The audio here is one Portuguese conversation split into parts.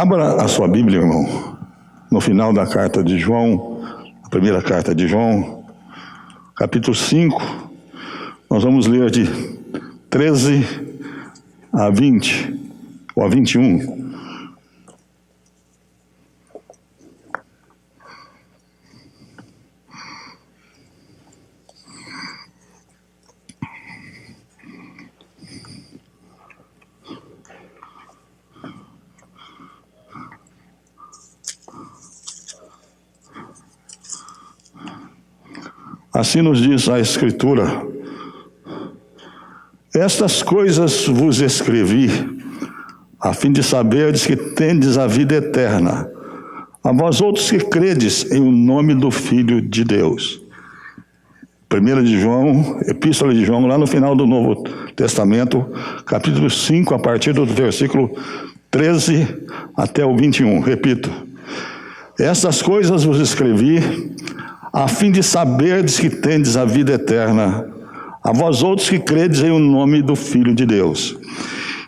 Abra a sua Bíblia, irmão, no final da carta de João, a primeira carta de João, capítulo 5, nós vamos ler de 13 a 20, ou a 21. Assim nos diz a Escritura: estas coisas vos escrevi, a fim de saberdes que tendes a vida eterna, a vós outros que credes em o nome do Filho de Deus. 1 de João, Epístola de João, lá no final do Novo Testamento, capítulo 5, a partir do versículo 13 até o 21. Repito: estas coisas vos escrevi, a fim de saberdes que tendes a vida eterna, a vós outros que credes em o nome do Filho de Deus.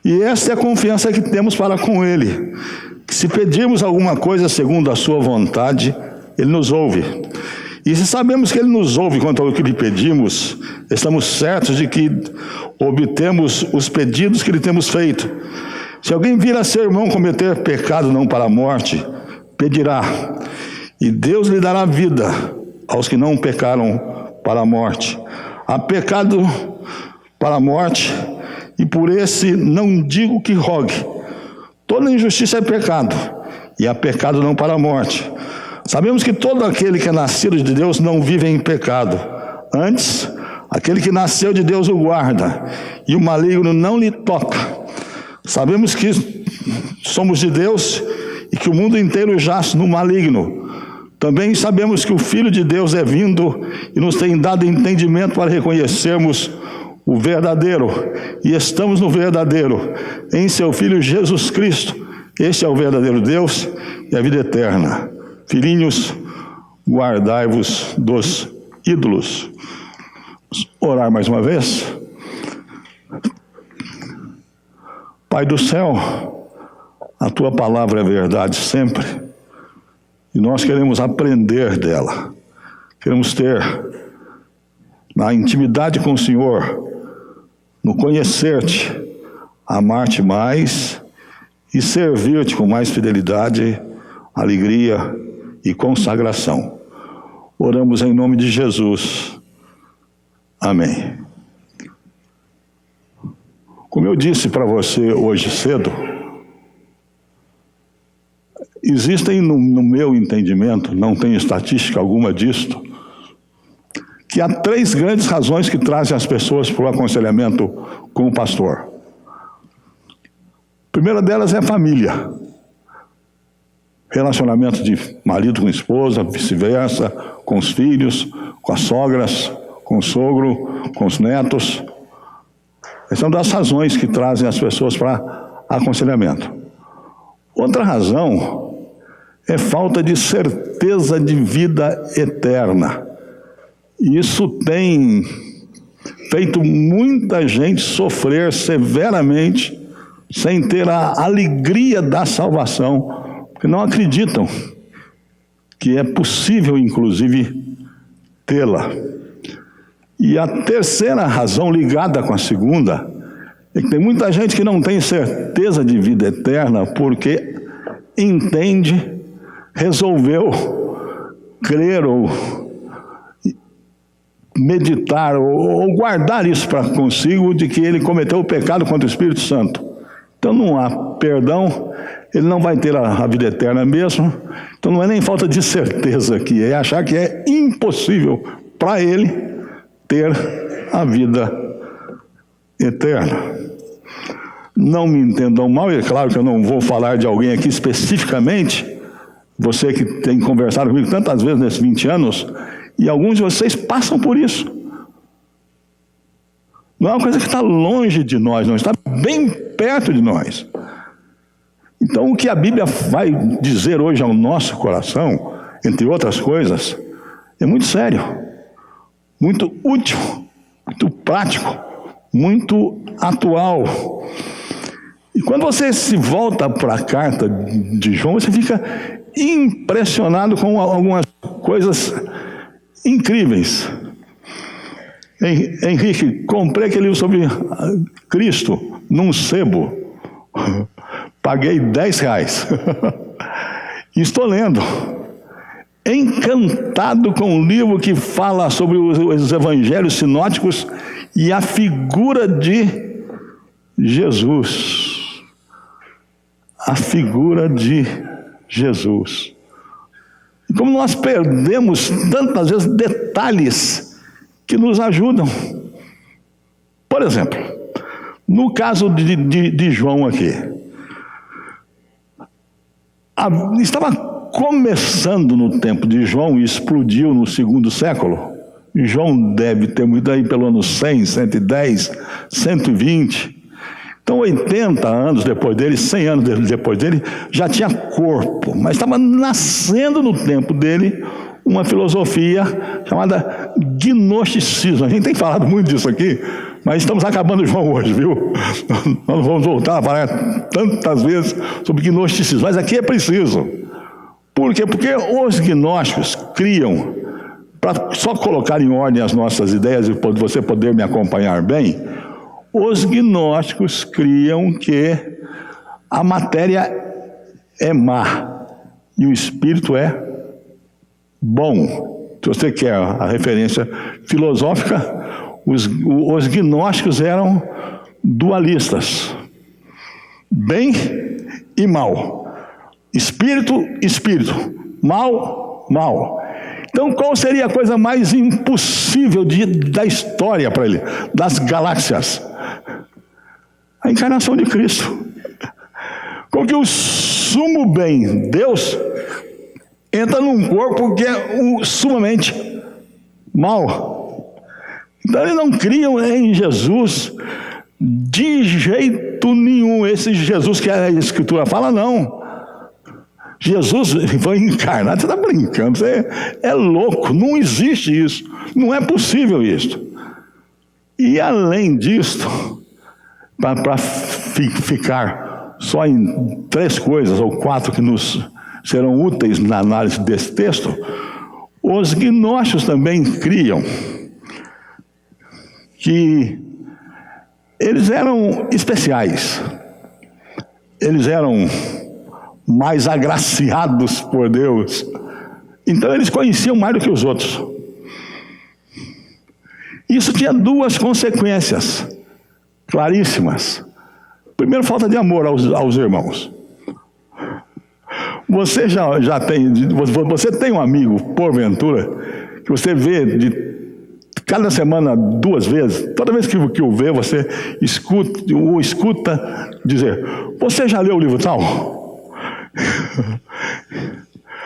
E esta é a confiança que temos para com Ele, que se pedirmos alguma coisa segundo a sua vontade, Ele nos ouve. E se sabemos que Ele nos ouve quanto ao que lhe pedimos, estamos certos de que obtemos os pedidos que lhe temos feito. Se alguém vir a seu irmão cometer pecado não para a morte, pedirá, e Deus lhe dará vida aos que não pecaram para a morte. Há pecado para a morte, e por esse não digo que rogue. Toda injustiça é pecado, e há pecado não para a morte. Sabemos que todo aquele que é nascido de Deus não vive em pecado. Antes, aquele que nasceu de Deus o guarda, e o maligno não lhe toca. Sabemos que somos de Deus e que o mundo inteiro jaz no maligno. Também sabemos que o Filho de Deus é vindo e nos tem dado entendimento para reconhecermos o verdadeiro. E estamos no verdadeiro, em seu Filho Jesus Cristo. Este é o verdadeiro Deus e a vida eterna. Filhinhos, guardai-vos dos ídolos. Vamos orar mais uma vez. Pai do céu, a tua palavra é verdade sempre. E nós queremos aprender dela. Queremos ter, na intimidade com o Senhor, no conhecer-te, amar-te mais e servir-te com mais fidelidade, alegria e consagração. Oramos em nome de Jesus. Amém. Como eu disse para você hoje cedo, existem, no meu entendimento, não tenho estatística alguma disto, que há 3 grandes razões que trazem as pessoas para o aconselhamento com o pastor. A primeira delas é a família. Relacionamento de marido com esposa, vice-versa, com os filhos, com as sogras, com o sogro, com os netos. Essas são das razões que trazem as pessoas para aconselhamento. Outra razão é falta de certeza de vida eterna. Isso tem feito muita gente sofrer severamente sem ter a alegria da salvação, porque não acreditam que é possível, inclusive, tê-la. E a terceira razão, ligada com a segunda, é que tem muita gente que não tem certeza de vida eterna porque resolveu crer ou meditar ou guardar isso para consigo de que ele cometeu o pecado contra o Espírito Santo. Então não há perdão, ele não vai ter a vida eterna mesmo. Então não é nem falta de certeza aqui, é achar que é impossível para ele ter a vida eterna. Não me entendam mal, e é claro que eu não vou falar de alguém aqui especificamente, você que tem conversado comigo tantas vezes nesses 20 anos, e alguns de vocês passam por isso. Não é uma coisa que está longe de nós, não, está bem perto de nós. Então o que a Bíblia vai dizer hoje ao nosso coração, entre outras coisas, é muito sério, muito útil, muito prático, muito atual. E quando você se volta para a carta de João, você fica impressionado com algumas coisas incríveis. Henrique, comprei aquele livro sobre Cristo num sebo. Paguei R$10. E estou lendo. Encantado com um livro que fala sobre os evangelhos sinóticos e a figura de Jesus. A figura de Jesus. E como nós perdemos tantas vezes detalhes que nos ajudam. Por exemplo, no caso de João aqui, estava começando no tempo de João e explodiu no 2º século. João deve ter morrido aí pelo ano 100, 110, 120. Então, 80 anos depois dele, 100 anos depois dele, já tinha corpo. Mas estava nascendo no tempo dele uma filosofia chamada gnosticismo. A gente tem falado muito disso aqui, mas estamos acabando João hoje, viu? Nós não vamos voltar a falar tantas vezes sobre gnosticismo, mas aqui é preciso. Por quê? Porque os gnósticos criam, para só colocar em ordem as nossas ideias e você poder me acompanhar bem, os gnósticos criam que a matéria é má e o espírito é bom. Se você quer a referência filosófica, os gnósticos eram dualistas. Bem e mal. Espírito, espírito. Mal, mal. Então, qual seria a coisa mais impossível da história para ele, das galáxias? A encarnação de Cristo. Como que o sumo bem, Deus, entra num corpo que é sumamente mal. Então, eles não criam em Jesus de jeito nenhum. Esse Jesus que a Escritura fala, não. Jesus foi encarnado, você está brincando, você é louco, não existe isso, não é possível isso. E além disso, para ficar só em 3 coisas ou 4 que nos serão úteis na análise desse texto, os gnósticos também criam que eles eram especiais, eles eram mais agraciados por Deus. Então eles conheciam mais do que os outros. Isso tinha 2 consequências claríssimas. Primeiro, falta de amor aos irmãos. Você já tem, você tem um amigo, porventura, que você vê de cada semana 2 vezes, toda vez que o vê, você escuta dizer: você já leu o livro tal?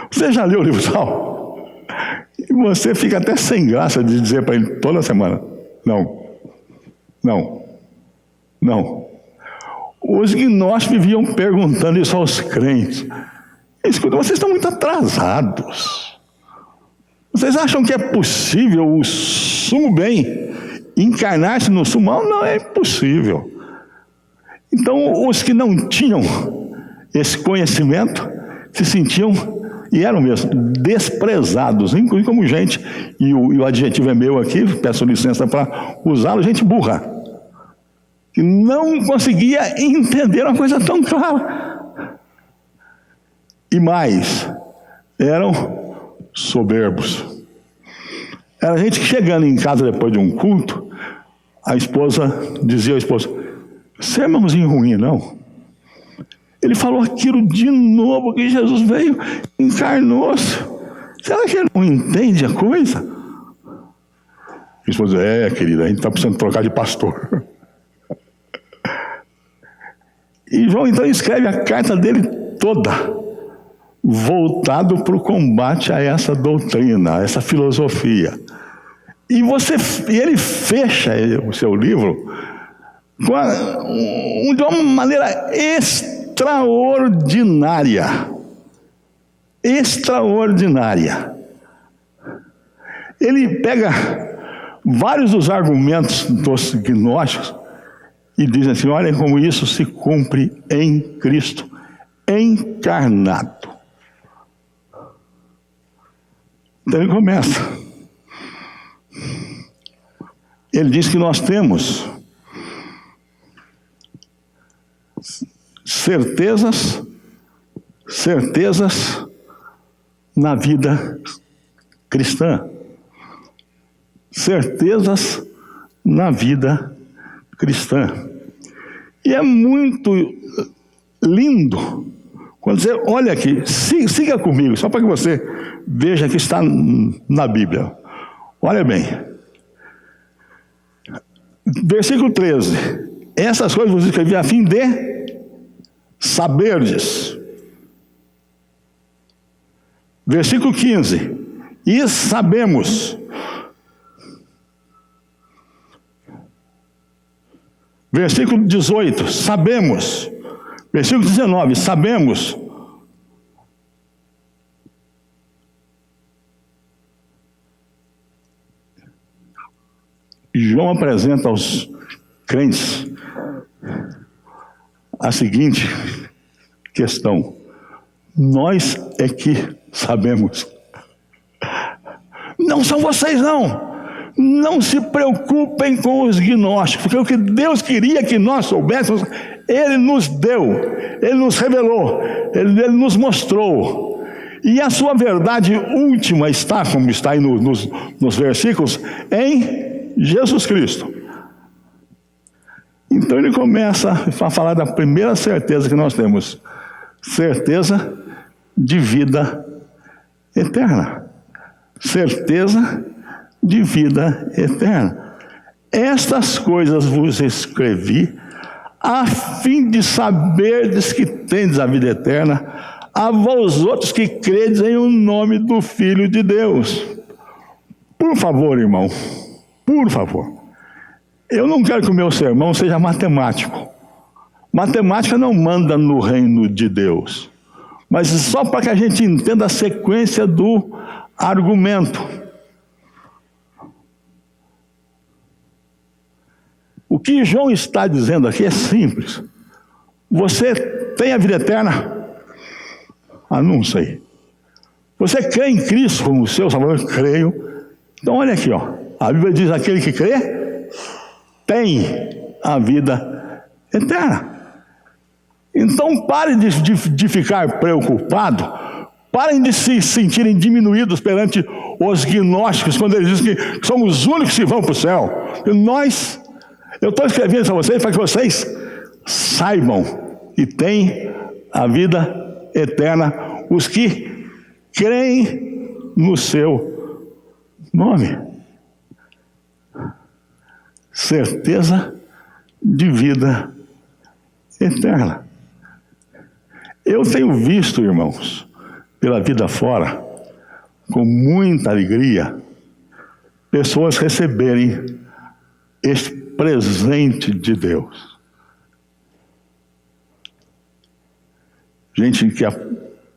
Você já leu o livro tal? E você fica até sem graça de dizer para ele toda semana: não, não, não. Os gnósticos viviam perguntando isso aos crentes. Escuta, vocês estão muito atrasados. Vocês acham que é possível o sumo bem encarnar-se no sumo mal? Não, é impossível. Então, os que não tinham esse conhecimento se sentiam, e eram mesmo, desprezados, inclusive como gente, e o adjetivo é meu aqui, peço licença para usá-lo, gente burra, que não conseguia entender uma coisa tão clara. E mais, eram soberbos. Era gente que, chegando em casa depois de um culto, a esposa dizia ao esposo: você é irmãozinho ruim, não? Ele falou aquilo de novo, que Jesus veio, encarnou-se. Será que ele não entende a coisa? A esposa: querida, a gente está precisando trocar de pastor. E João então escreve a carta dele toda, voltado para o combate a essa doutrina, a essa filosofia. E ele fecha o seu livro de uma maneira extraordinária. Extraordinária. Ele pega vários dos argumentos dos gnósticos E dizem assim, olhem como isso se cumpre em Cristo, encarnado. Então ele começa. Ele diz que nós temos certezas na vida cristã. Certezas na vida cristã. E é muito lindo quando você olha aqui, siga comigo, só para que você veja que está na Bíblia. Olha bem. Versículo 13. Essas coisas vos escrevi a fim de saberdes. Versículo 15. E sabemos. Versículo 18, sabemos. Versículo 19, sabemos. João apresenta aos crentes a seguinte questão: nós é que sabemos. Não são vocês, não. Não se preocupem com os gnósticos, porque o que Deus queria que nós soubéssemos, Ele nos deu, Ele nos revelou, Ele nos mostrou. E a sua verdade última está, como está aí nos versículos, em Jesus Cristo. Então ele começa a falar da primeira certeza que nós temos: certeza de vida eterna. Certeza de vida eterna. Estas coisas vos escrevi a fim de saberdes que tendes a vida eterna, a vós outros que credes em o nome do Filho de Deus. Por favor, irmão, por favor, eu não quero que o meu sermão seja matemático. Matemática não manda no reino de Deus, mas só para que a gente entenda a sequência do argumento. O que João está dizendo aqui é simples. Você tem a vida eterna? Ah, não sei. Você crê em Cristo como seu Salvador? Creio. Então olha aqui, ó. A Bíblia diz: aquele que crê tem a vida eterna. Então parem de ficar preocupados, parem de se sentirem diminuídos perante os gnósticos, quando eles dizem que somos os únicos que vão para o céu. Eu estou escrevendo isso a vocês para que vocês saibam que tem a vida eterna os que creem no seu nome. Certeza de vida eterna. Eu tenho visto, irmãos, pela vida fora, com muita alegria, pessoas receberem este presente de Deus. Gente que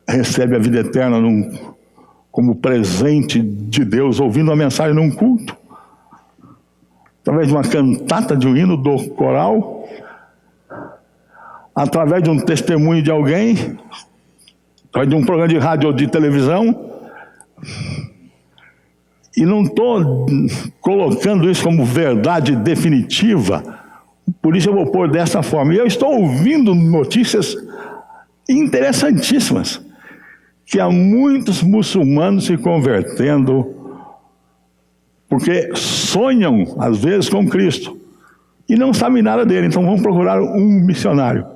recebe a vida eterna como presente de Deus, ouvindo a mensagem num culto, através de uma cantata, de um hino do coral, através de um testemunho de alguém, através de um programa de rádio ou de televisão. E não estou colocando isso como verdade definitiva, por isso eu vou pôr dessa forma. E eu estou ouvindo notícias interessantíssimas, que há muitos muçulmanos se convertendo, porque sonham, às vezes, com Cristo, e não sabem nada dele, então vão procurar um missionário.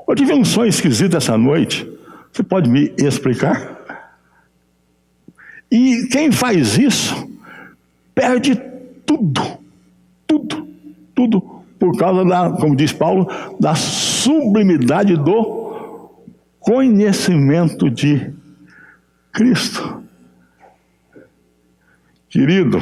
Eu tive um sonho esquisito essa noite, você pode me explicar? E quem faz isso, perde tudo, por causa como diz Paulo, da sublimidade do conhecimento de Cristo. Querido,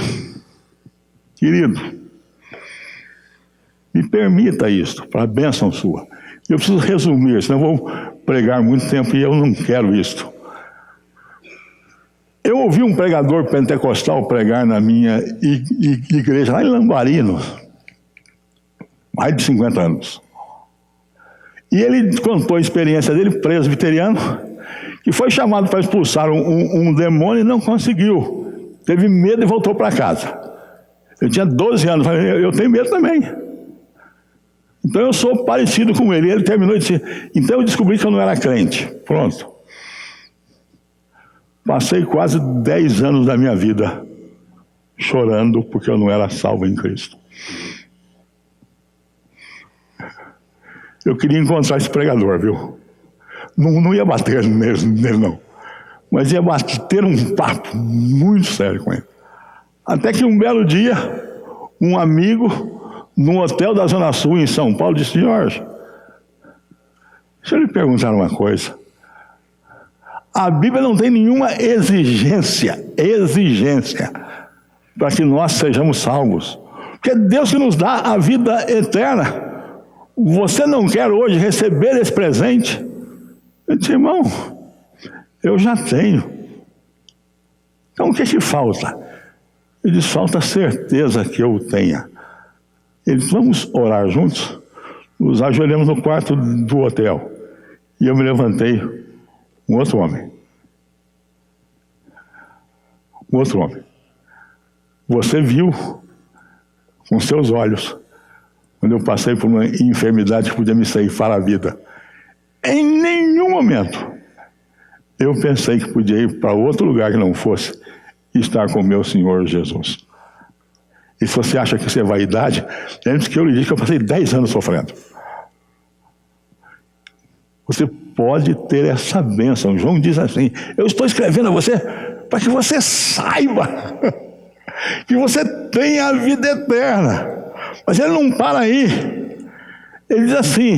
me permita isto, para a bênção sua. Eu preciso resumir, senão eu vou pregar muito tempo e eu não quero isto. Eu ouvi um pregador pentecostal pregar na minha igreja, lá em Lambarino. mais de 50 anos. E ele contou a experiência dele, presbiteriano, que foi chamado para expulsar um demônio e não conseguiu. Teve medo e voltou para casa. Eu tinha 12 anos, falei, eu tenho medo também. Então eu sou parecido com ele. E ele terminou e disse, então eu descobri que eu não era crente. Pronto. Passei quase 10 anos da minha vida chorando porque eu não era salvo em Cristo. Eu queria encontrar esse pregador, viu? Não ia bater nele não. Mas ia bater um papo muito sério com ele. Até que um belo dia, um amigo, num hotel da Zona Sul, em São Paulo, disse, Jorge, deixa eu lhe perguntar uma coisa. A Bíblia não tem nenhuma exigência para que nós sejamos salvos. Porque é Deus que nos dá a vida eterna. Você não quer hoje receber esse presente? Eu disse, irmão, eu já tenho. Então o que falta? Ele disse, falta certeza que eu tenha. Ele disse, vamos orar juntos? Nos ajoelhamos no quarto do hotel. E eu me levantei, um outro homem. Você viu com seus olhos quando eu passei por uma enfermidade que podia me ceifar a vida. Em nenhum momento eu pensei que podia ir para outro lugar que não fosse estar com o meu Senhor Jesus. E se você acha que isso é vaidade, lembre-se que eu lhe disse que eu passei 10 anos sofrendo. Você pode ter essa bênção. João diz assim, eu estou escrevendo a você para que você saiba que você tem a vida eterna. Mas ele não para aí. Ele diz assim,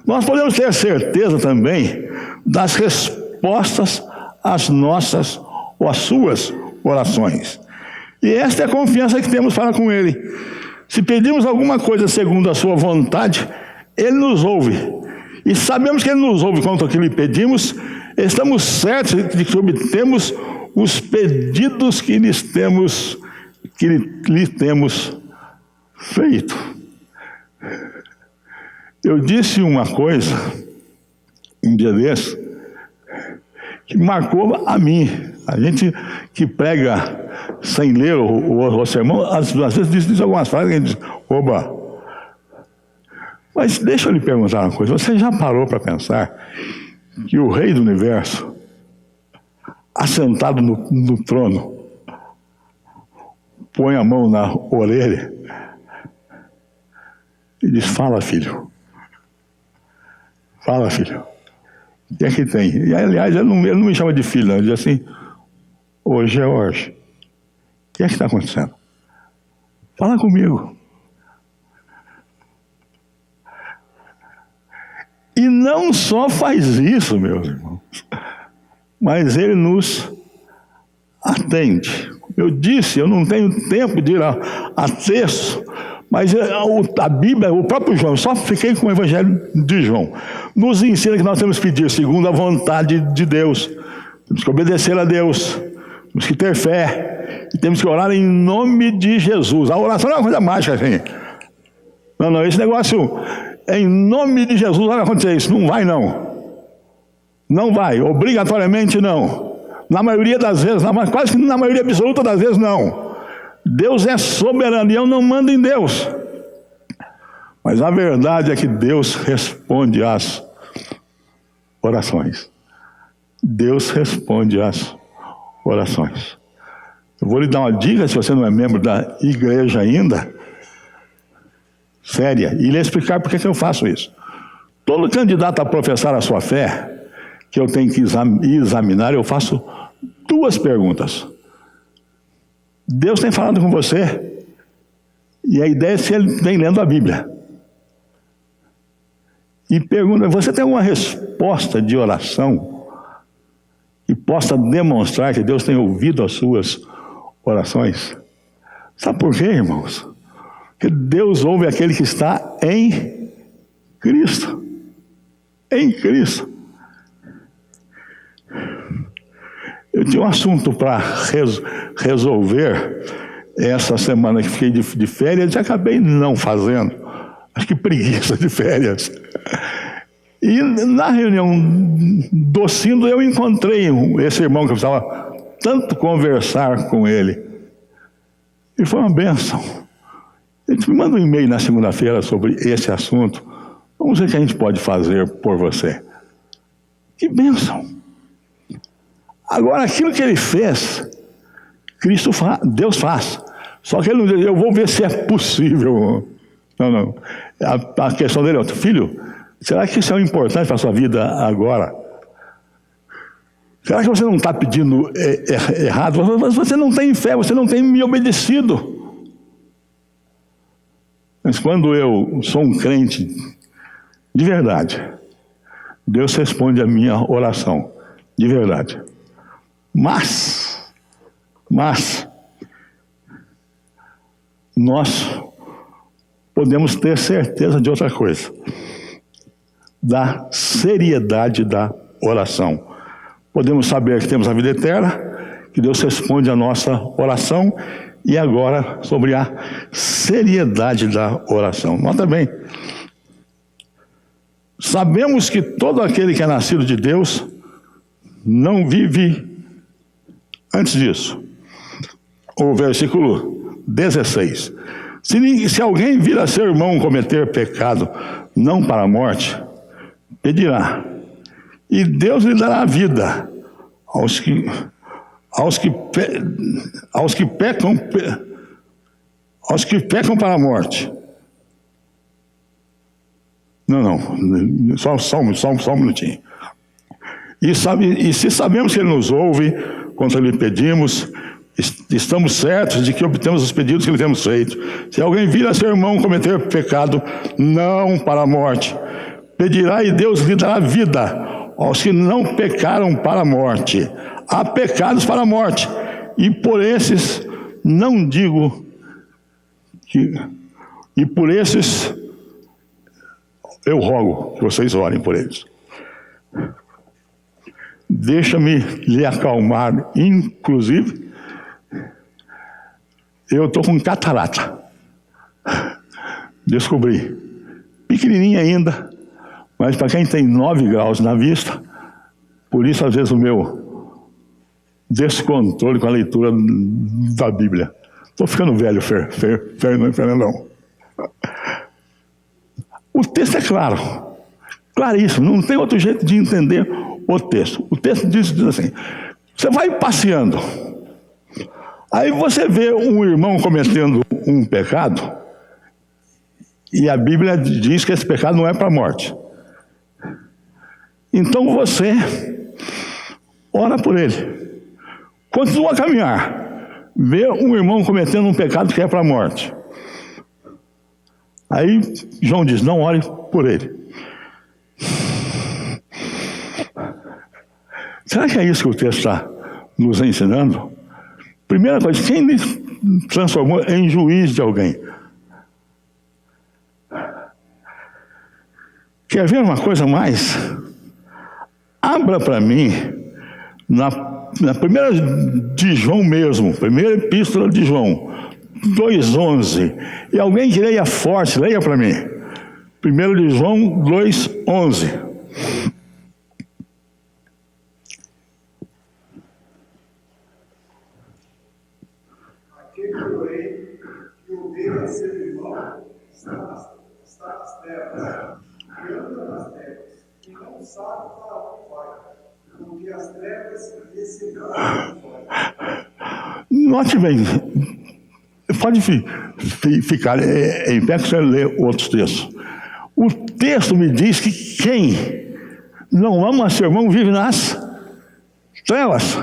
nós podemos ter certeza também das respostas às nossas ou às suas orações. E esta é a confiança que temos para com ele. Se pedimos alguma coisa segundo a sua vontade, ele nos ouve. E sabemos que ele nos ouve quanto ao que lhe pedimos, estamos certos de que obtemos os pedidos que lhe temos feito. Eu disse uma coisa, um dia desse, que marcou a mim. A gente que prega sem ler o sermão, às vezes diz algumas frases que a gente diz, oba. Mas deixa eu lhe perguntar uma coisa, você já parou para pensar que o Rei do Universo, assentado no trono, põe a mão na orelha e diz, fala filho, o que é que tem? E aliás, ele não me chama de filho, não. Ele diz assim, ô George, o que é que está acontecendo? Fala comigo. E não só faz isso, meus irmãos, mas ele nos atende. Eu disse, eu não tenho tempo de ir a texto, mas a Bíblia, o próprio João, só fiquei com o Evangelho de João, nos ensina que nós temos que pedir segundo a vontade de Deus, temos que obedecer a Deus, temos que ter fé, e temos que orar em nome de Jesus. A oração não é uma coisa mágica, assim. Não, esse negócio, em nome de Jesus, vai acontecer isso. Não vai, não. Não vai, obrigatoriamente não. Na maioria das vezes, quase que na maioria absoluta das vezes, não. Deus é soberano e eu não mando em Deus. Mas a verdade é que Deus responde às orações. Deus responde às orações. Eu vou lhe dar uma dica, se você não é membro da igreja ainda, séria, e lhe explicar por que eu faço isso. Todo candidato a professar a sua fé, que eu tenho que examinar, eu faço 2 perguntas. Deus tem falado com você, e a ideia é se ele vem lendo a Bíblia. E pergunta, você tem alguma resposta de oração que possa demonstrar que Deus tem ouvido as suas orações? Sabe por quê, irmãos? Porque Deus ouve aquele que está em Cristo. Em Cristo. Eu tinha um assunto para resolver essa semana que fiquei de férias e acabei não fazendo. Acho que preguiça de férias. E na reunião do Sínodo eu encontrei esse irmão que eu precisava tanto conversar com ele. E foi uma bênção. Ele me manda um e-mail na segunda-feira sobre esse assunto. Vamos ver o que a gente pode fazer por você. Que bênção. Agora, aquilo que ele fez, Deus faz. Só que ele não diz, eu vou ver se é possível. Não. A questão dele é outra. Filho, será que isso é importante para a sua vida agora? Será que você não está pedindo errado? Você não tem fé, você não tem me obedecido. Mas quando eu sou um crente de verdade, Deus responde a minha oração, de verdade. Mas, nós podemos ter certeza de outra coisa, da seriedade da oração. Podemos saber que temos a vida eterna, que Deus responde a nossa oração, e agora sobre a seriedade da oração. Nota bem, sabemos que todo aquele que é nascido de Deus não vive antes disso. O versículo 16. Se alguém vir a seu irmão cometer pecado, não para a morte, pedirá, e Deus lhe dará vida aos que pecam para a morte. Não, só um minutinho. E se sabemos que Ele nos ouve, quando lhe pedimos, estamos certos de que obtemos os pedidos que lhe temos feito. Se alguém vir a seu irmão cometer pecado, não para a morte, pedirá e Deus lhe dará vida aos que não pecaram para a morte. Há pecados para a morte, e por esses não digo que... E por esses eu rogo que vocês orem por eles. Deixa-me lhe acalmar, inclusive, eu estou com catarata. Descobri. Pequenininha ainda, mas para quem tem 9 graus na vista, por isso às vezes o meu descontrole com a leitura da Bíblia. Estou ficando velho, Fernandão. O texto é claro, claríssimo, não tem outro jeito de entender o texto. O texto diz assim, você vai passeando, aí você vê um irmão cometendo um pecado, e a Bíblia diz que esse pecado não é para a morte. Então você ora por ele, continua a caminhar, vê um irmão cometendo um pecado que é para a morte. Aí João diz, não ore por ele. Será que é isso que o texto está nos ensinando? Primeira coisa, quem me transformou em juiz de alguém? Quer ver uma coisa mais? Abra para mim, na primeira de João mesmo, primeira epístola de João, 2,11. E alguém que leia forte, leia para mim. 1 de João 2,11. Aquele, porém, que odeia seu irmão, está nas trevas, e anda nas trevas, e não sabe para onde vai, porque as trevas lhe cegaram os olhos. Note bem, pode ficar em pé que você lê outros textos. O texto me diz que quem não ama seu irmão vive nas trevas.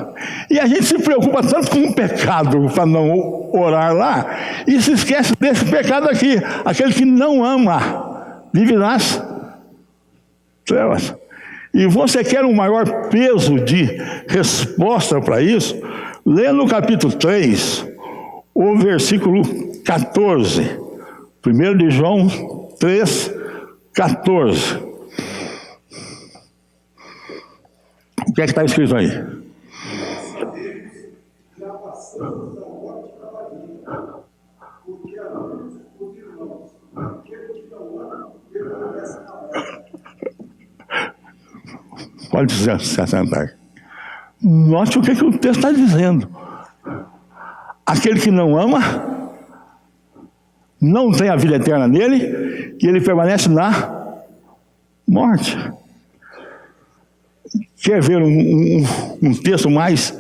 E a gente se preocupa tanto com o pecado para não orar lá, e se esquece desse pecado aqui. Aquele que não ama vive nas trevas. E você quer um maior peso de resposta para isso? Lê no capítulo 3, o versículo 14. 1 de João 3, 14. O que é que está escrito aí? Já passamos da morte para a vida, porque a luz, os irmãos, aquele que não Pode se assentar. Note o que o texto está dizendo. Aquele que não ama, não tem a vida eterna nele, e ele permanece na morte. Quer ver um texto mais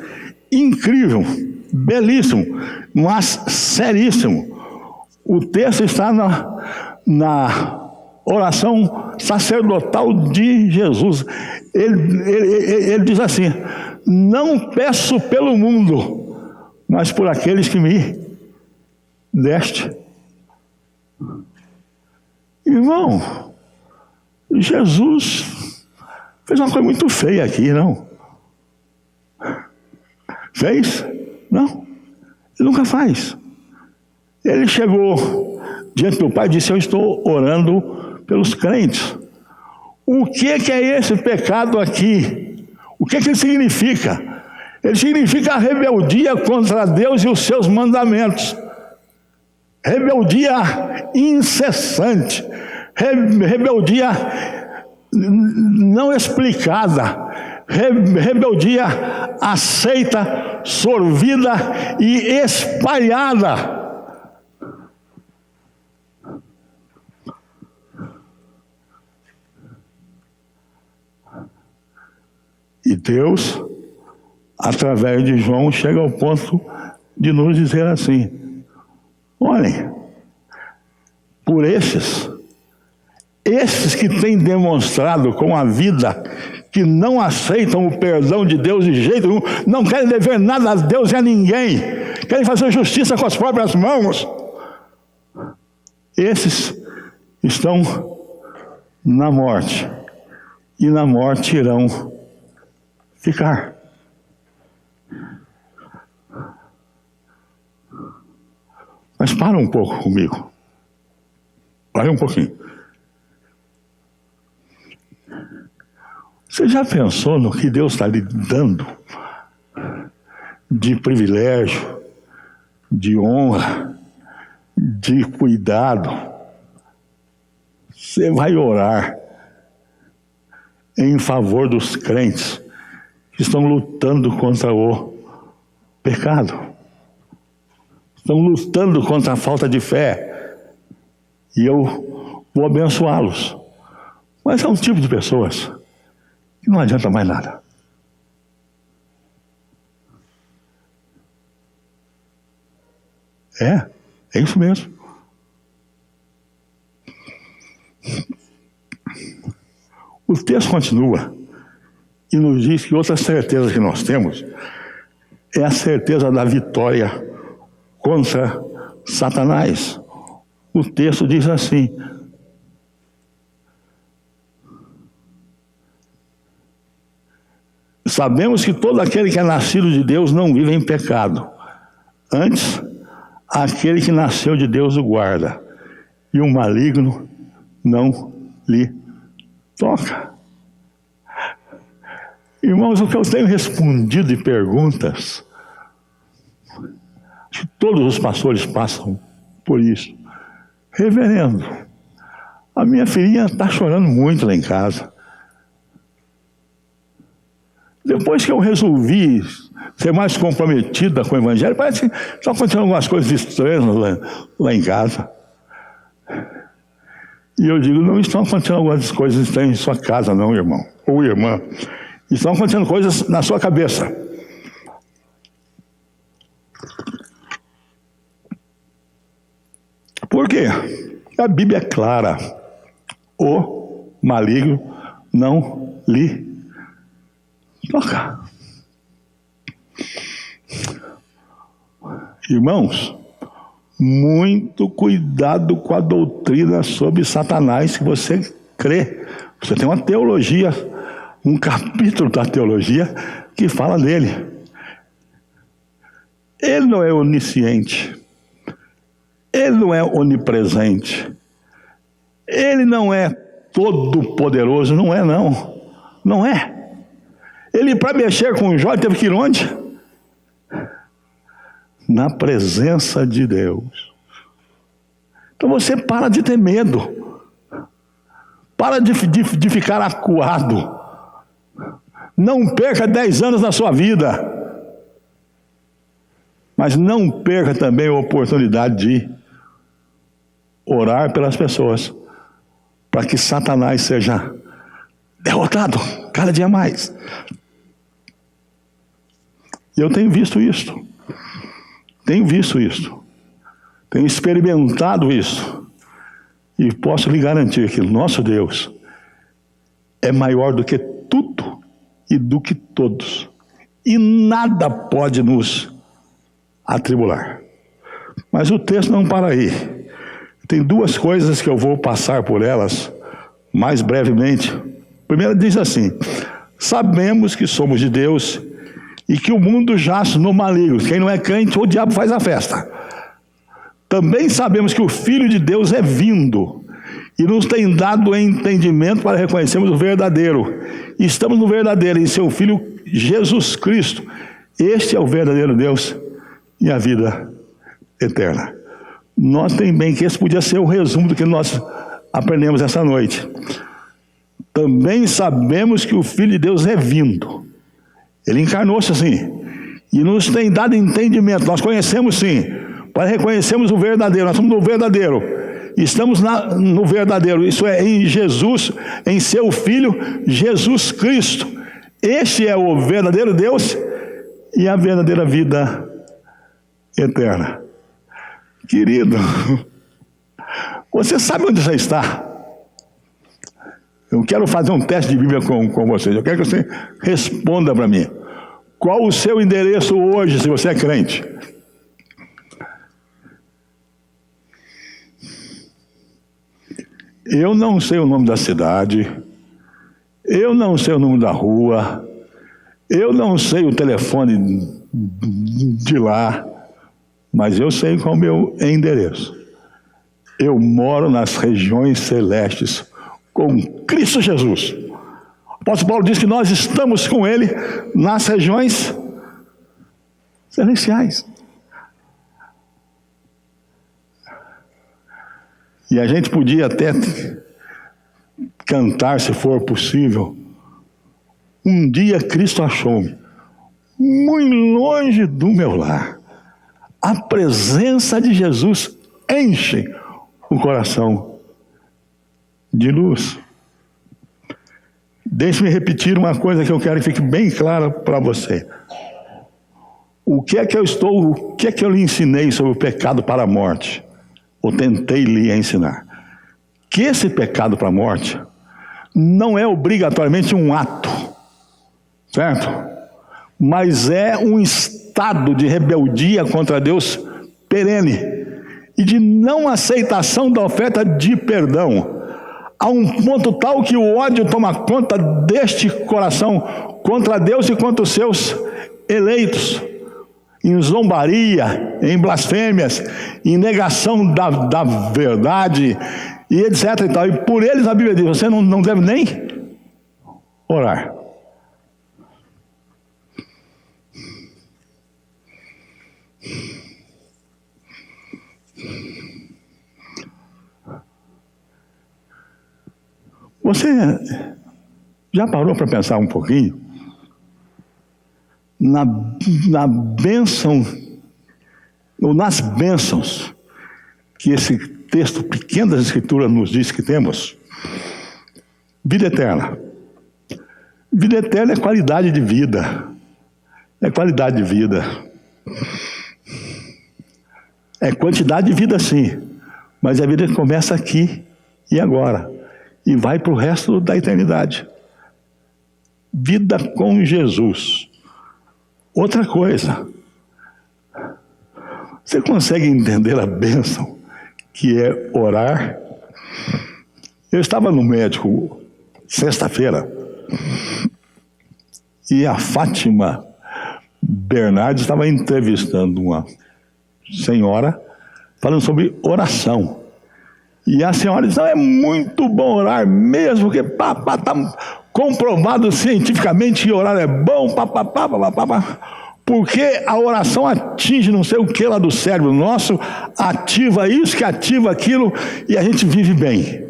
incrível, belíssimo, mas seríssimo? O texto está na oração sacerdotal de Jesus. Ele diz assim: não peço pelo mundo, mas por aqueles que me deste. Irmão, Jesus fez uma coisa muito feia aqui, não? Fez? Não. Ele nunca faz. Ele chegou diante do Pai e disse: eu estou orando pelos crentes. O que é esse pecado aqui? O que ele significa? Ele significa a rebeldia contra Deus e os seus mandamentos. Rebeldia incessante. Rebeldia não explicada. Rebeldia aceita, sorvida e espalhada. E Deus, através de João, chega ao ponto de nos dizer assim: olhem, por esses que têm demonstrado com a vida que não aceitam o perdão de Deus de jeito nenhum, não querem dever nada a Deus e a ninguém, querem fazer justiça com as próprias mãos, esses estão na morte, e na morte irão ficar. Mas para um pouco comigo. Para um pouquinho. Você já pensou no que Deus está lhe dando de privilégio, de honra, de cuidado? Você vai orar em favor dos crentes que estão lutando contra o pecado, estão lutando contra a falta de fé, e eu vou abençoá-los. Mas é um tipo de pessoas que não adianta mais nada. É isso mesmo. O texto continua e nos diz que outra certeza que nós temos é a certeza da vitória contra Satanás. O texto diz assim: sabemos que todo aquele que é nascido de Deus não vive em pecado. Antes, aquele que nasceu de Deus o guarda, e o maligno não lhe toca. Irmãos, o que eu tenho respondido de perguntas, acho que todos os pastores passam por isso. Reverendo, a minha filhinha está chorando muito lá em casa. Depois que eu resolvi ser mais comprometida com o Evangelho, parece que estão acontecendo algumas coisas estranhas lá em casa. E eu digo: não estão acontecendo algumas coisas estranhas em sua casa, não, irmão ou irmã. Estão acontecendo coisas na sua cabeça. Por quê? A Bíblia é clara: o maligno não lhe toca. Irmãos, muito cuidado com a doutrina sobre Satanás que você crê. Você tem uma teologia, um capítulo da teologia que fala dele. Ele não é onisciente. Ele não é onipresente. Ele não é todo poderoso. Não é, não. Não é. Ele, para mexer com Jó, teve que ir onde? Na presença de Deus. Então você para de ter medo. Para de ficar acuado. Não perca 10 anos na sua vida. Mas não perca também a oportunidade de orar pelas pessoas, para que Satanás seja derrotado cada dia mais. E eu tenho visto isso. Tenho experimentado isso. E posso lhe garantir que o nosso Deus é maior do que tudo e do que todos. E nada pode nos atribular. Mas o texto não para aí. Tem duas coisas que eu vou passar por elas mais brevemente. Primeiro diz assim: sabemos que somos de Deus e que o mundo jaz no maligno. Quem não é crente, o diabo faz a festa. Também sabemos que o Filho de Deus é vindo e nos tem dado entendimento para reconhecermos o verdadeiro. E estamos no verdadeiro, em seu Filho Jesus Cristo. Este é o verdadeiro Deus e a vida eterna. Notem bem que esse podia ser o resumo do que nós aprendemos essa noite. Também sabemos que o Filho de Deus é vindo. Ele encarnou-se assim e nos tem dado entendimento. Nós conhecemos sim, para reconhecermos o verdadeiro. Nós somos no verdadeiro. Estamos no verdadeiro. Isso é em Jesus, em seu Filho Jesus Cristo. Este é o verdadeiro Deus e a verdadeira vida eterna. Querido, você sabe onde você está? Eu quero fazer um teste de Bíblia com vocês. Eu quero que você responda para mim. Qual o seu endereço hoje, se você é crente? Eu não sei o nome da cidade. Eu não sei o nome da rua. Eu não sei o telefone de lá. Mas eu sei qual é o meu endereço. Eu moro nas regiões celestes com Cristo Jesus. O apóstolo Paulo diz que nós estamos com Ele nas regiões celestiais. E a gente podia até cantar, se for possível: um dia Cristo achou-me muito longe do meu lar. A presença de Jesus enche o coração de luz. Deixe-me repetir uma coisa que eu quero que fique bem clara para você. O que é que eu lhe ensinei sobre o pecado para a morte? Ou tentei lhe ensinar? Que esse pecado para a morte não é obrigatoriamente um ato, certo? Mas é um estado de rebeldia contra Deus perene e de não aceitação da oferta de perdão, a um ponto tal que o ódio toma conta deste coração contra Deus e contra os seus eleitos, em zombaria, em blasfêmias, em negação da verdade, e etc. e tal. E por eles a Bíblia diz: você não deve nem orar. Você já parou para pensar um pouquinho na bênção, ou nas bênçãos que esse texto pequeno das Escrituras nos diz que temos? Vida eterna. Vida eterna é qualidade de vida. É qualidade de vida. É quantidade de vida, sim. Mas a vida começa aqui e agora. E vai para o resto da eternidade. Vida com Jesus. Outra coisa. Você consegue entender a bênção que é orar? Eu estava no médico sexta-feira e a Fátima Bernardes estava entrevistando uma senhora falando sobre oração. E a senhora diz: não, é muito bom orar mesmo, porque está comprovado cientificamente que orar é bom, porque a oração atinge não sei o que lá do cérebro nosso, ativa isso, que ativa aquilo, e a gente vive bem.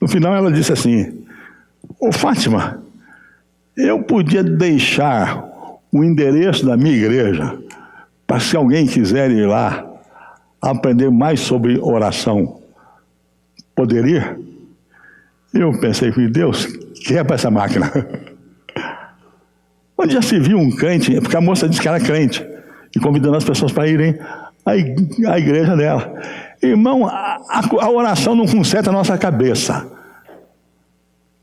No final ela disse assim: Ô Fátima, eu podia deixar o endereço da minha igreja para se alguém quiser ir lá aprender mais sobre oração, poderia? Eu pensei, Deus, quebra essa máquina. Onde já se viu um crente, porque a moça disse que era crente, e convidando as pessoas para irem à igreja dela. Irmão, a oração não conserta a nossa cabeça,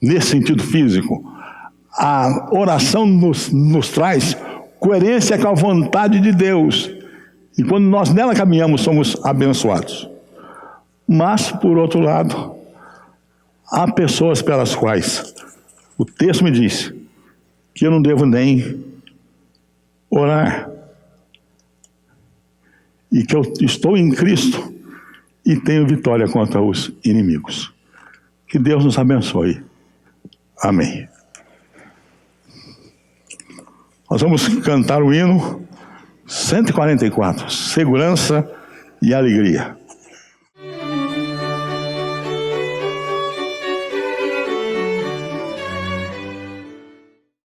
nesse sentido físico. A oração nos traz coerência com a vontade de Deus. E quando nós nela caminhamos, somos abençoados. Mas, por outro lado, há pessoas pelas quais o texto me diz que eu não devo nem orar. E que eu estou em Cristo e tenho vitória contra os inimigos. Que Deus nos abençoe. Amém. Nós vamos cantar o hino 144, Segurança e Alegria.